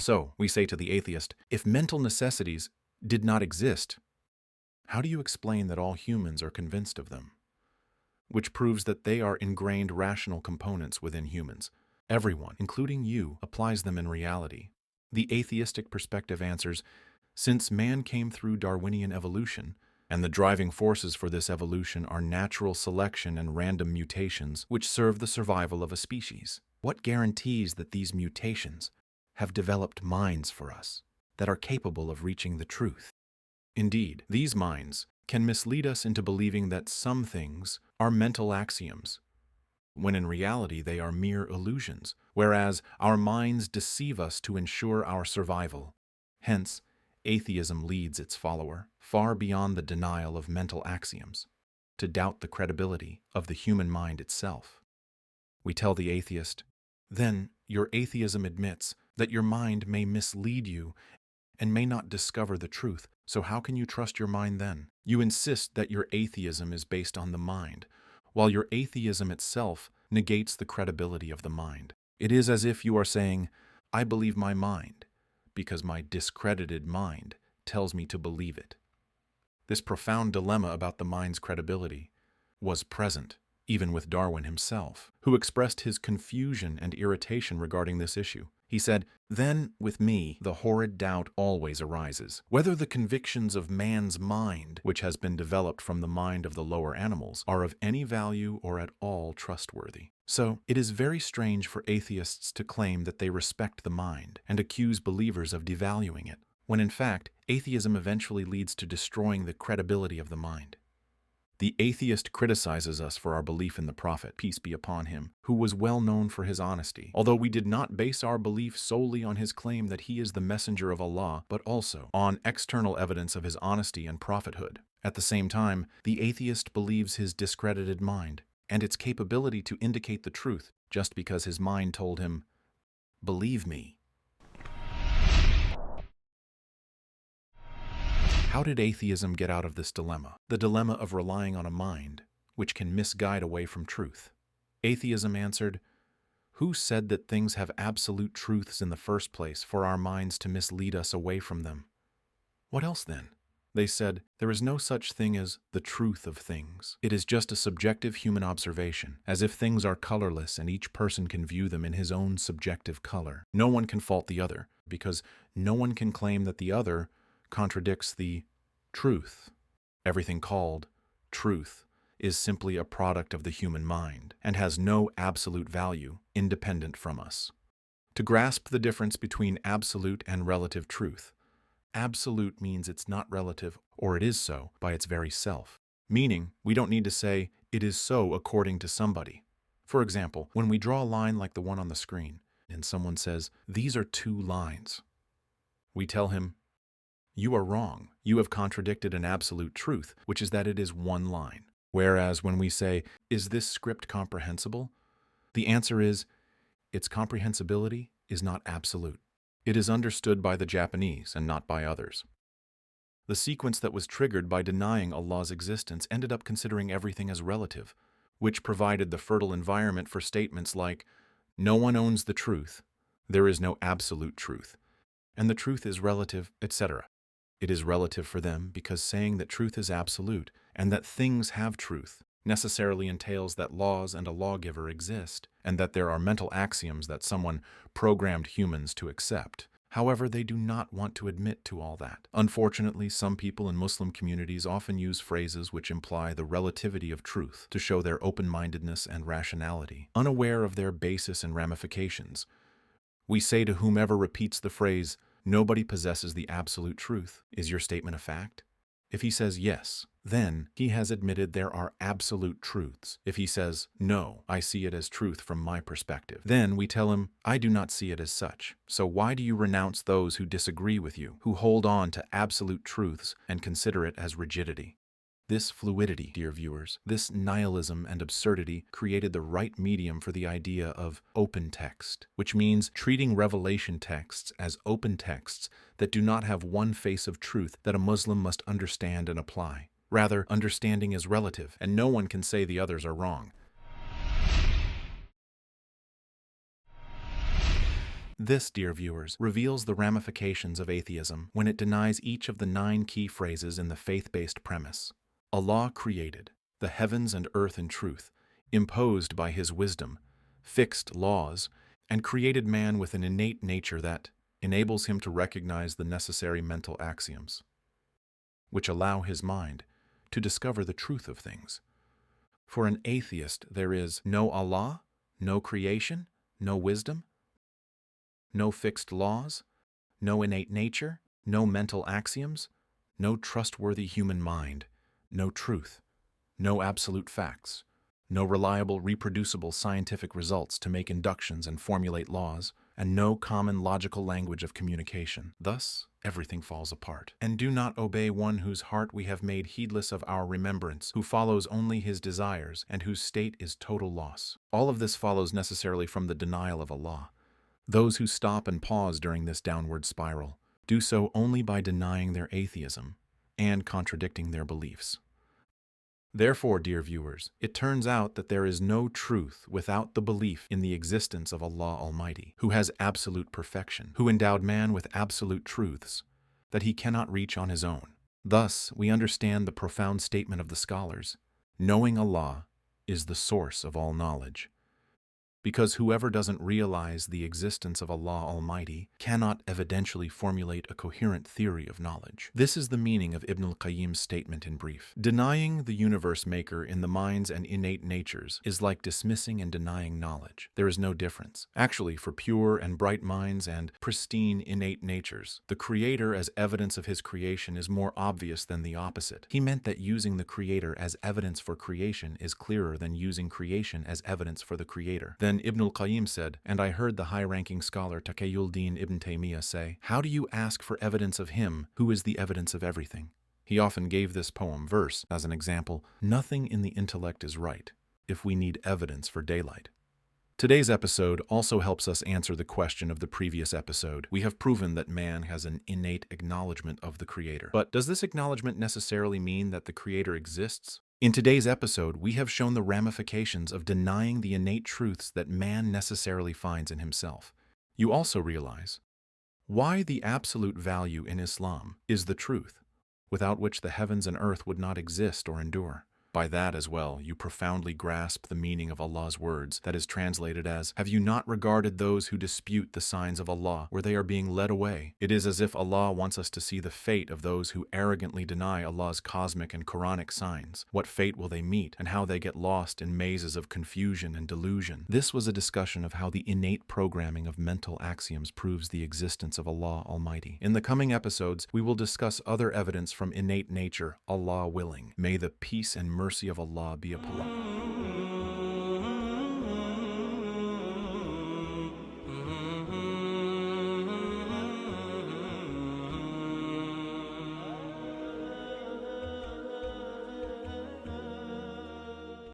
So, we say to the atheist, if mental necessities did not exist, how do you explain that all humans are convinced of them? Which proves that they are ingrained rational components within humans. Everyone, including you, applies them in reality. The atheistic perspective answers, since man came through Darwinian evolution, and the driving forces for this evolution are natural selection and random mutations which serve the survival of a species, what guarantees that these mutations have developed minds for us that are capable of reaching the truth? Indeed, these minds can mislead us into believing that some things are mental axioms, when in reality they are mere illusions, whereas our minds deceive us to ensure our survival. Hence, atheism leads its follower far beyond the denial of mental axioms, to doubt the credibility of the human mind itself. We tell the atheist, then your atheism admits that your mind may mislead you and may not discover the truth, so how can you trust your mind then? You insist that your atheism is based on the mind, while your atheism itself negates the credibility of the mind. It is as if you are saying, I believe my mind, because my discredited mind tells me to believe it. This profound dilemma about the mind's credibility was present even with Darwin himself, who expressed his confusion and irritation regarding this issue. He said, then, with me, the horrid doubt always arises, whether the convictions of man's mind, which has been developed from the mind of the lower animals, are of any value or at all trustworthy. So, it is very strange for atheists to claim that they respect the mind and accuse believers of devaluing it, when in fact, atheism eventually leads to destroying the credibility of the mind. The atheist criticizes us for our belief in the Prophet, peace be upon him, who was well known for his honesty, although we did not base our belief solely on his claim that he is the messenger of Allah, but also on external evidence of his honesty and prophethood. At the same time, the atheist believes his discredited mind and its capability to indicate the truth just because his mind told him, believe me. How did atheism get out of this dilemma? The dilemma of relying on a mind, which can misguide away from truth. Atheism answered, who said that things have absolute truths in the first place for our minds to mislead us away from them? What else then? They said, there is no such thing as the truth of things. It is just a subjective human observation, as if things are colorless and each person can view them in his own subjective color. No one can fault the other, because no one can claim that the other contradicts the truth. Everything called truth is simply a product of the human mind and has no absolute value independent from us. To grasp the difference between absolute and relative truth, absolute means it's not relative or it is so by its very self, meaning we don't need to say it is so according to somebody. For example, when we draw a line like the one on the screen and someone says, these are two lines, we tell him, you are wrong. You have contradicted an absolute truth, which is that it is one line. Whereas when we say, is this script comprehensible? The answer is, its comprehensibility is not absolute. It is understood by the Japanese and not by others. The sequence that was triggered by denying Allah's existence ended up considering everything as relative, which provided the fertile environment for statements like, no one owns the truth, there is no absolute truth, and the truth is relative, etc. It is relative for them because saying that truth is absolute and that things have truth necessarily entails that laws and a lawgiver exist and that there are mental axioms that someone programmed humans to accept. However, they do not want to admit to all that. Unfortunately, some people in Muslim communities often use phrases which imply the relativity of truth to show their open-mindedness and rationality, unaware of their basis and ramifications. We say to whomever repeats the phrase, nobody possesses the absolute truth. Is your statement a fact? If he says yes, then he has admitted there are absolute truths. If he says, no, I see it as truth from my perspective, then we tell him, I do not see it as such. So why do you renounce those who disagree with you, who hold on to absolute truths and consider it as rigidity? This fluidity, dear viewers, this nihilism and absurdity created the right medium for the idea of open text, which means treating revelation texts as open texts that do not have one face of truth that a Muslim must understand and apply. Rather, understanding is relative, and no one can say the others are wrong. This, dear viewers, reveals the ramifications of atheism when it denies each of the 9 key phrases in the faith-based premise. Allah created the heavens and earth in truth, imposed by His wisdom, fixed laws, and created man with an innate nature that enables him to recognize the necessary mental axioms, which allow his mind to discover the truth of things. For an atheist, there is no Allah, no creation, no wisdom, no fixed laws, no innate nature, no mental axioms, no trustworthy human mind, no truth, no absolute facts, no reliable, reproducible scientific results to make inductions and formulate laws, and no common logical language of communication. Thus, everything falls apart. And do not obey one whose heart we have made heedless of our remembrance, who follows only his desires, and whose state is total loss. All of this follows necessarily from the denial of Allah. Those who stop and pause during this downward spiral do so only by denying their atheism and contradicting their beliefs. Therefore, dear viewers, it turns out that there is no truth without the belief in the existence of Allah Almighty, who has absolute perfection, who endowed man with absolute truths that he cannot reach on his own. Thus, we understand the profound statement of the scholars: knowing Allah is the source of all knowledge. Because whoever doesn't realize the existence of Allah Almighty cannot evidentially formulate a coherent theory of knowledge. This is the meaning of Ibn al-Qayyim's statement in brief. Denying the universe maker in the minds and innate natures is like dismissing and denying knowledge. There is no difference. Actually, for pure and bright minds and pristine innate natures, the Creator as evidence of His creation is more obvious than the opposite. He meant that using the Creator as evidence for creation is clearer than using creation as evidence for the Creator. Then Ibn al-Qayyim said, and I heard the high-ranking scholar Taqiyuddin ibn Taymiyyah say, "How do you ask for evidence of Him who is the evidence of everything?" He often gave this poem verse as an example: "Nothing in the intellect is right if we need evidence for daylight." Today's episode also helps us answer the question of the previous episode. We have proven that man has an innate acknowledgement of the Creator. But does this acknowledgement necessarily mean that the Creator exists? In today's episode, we have shown the ramifications of denying the innate truths that man necessarily finds in himself. You also realize why the absolute value in Islam is the truth, without which the heavens and earth would not exist or endure. By that as well, you profoundly grasp the meaning of Allah's words that is translated as, "Have you not regarded those who dispute the signs of Allah where they are being led away?" It is as if Allah wants us to see the fate of those who arrogantly deny Allah's cosmic and Quranic signs. What fate will they meet, and how they get lost in mazes of confusion and delusion. This was a discussion of how the innate programming of mental axioms proves the existence of Allah Almighty. In the coming episodes, we will discuss other evidence from innate nature, Allah willing. May the peace and mercy of Allah be upon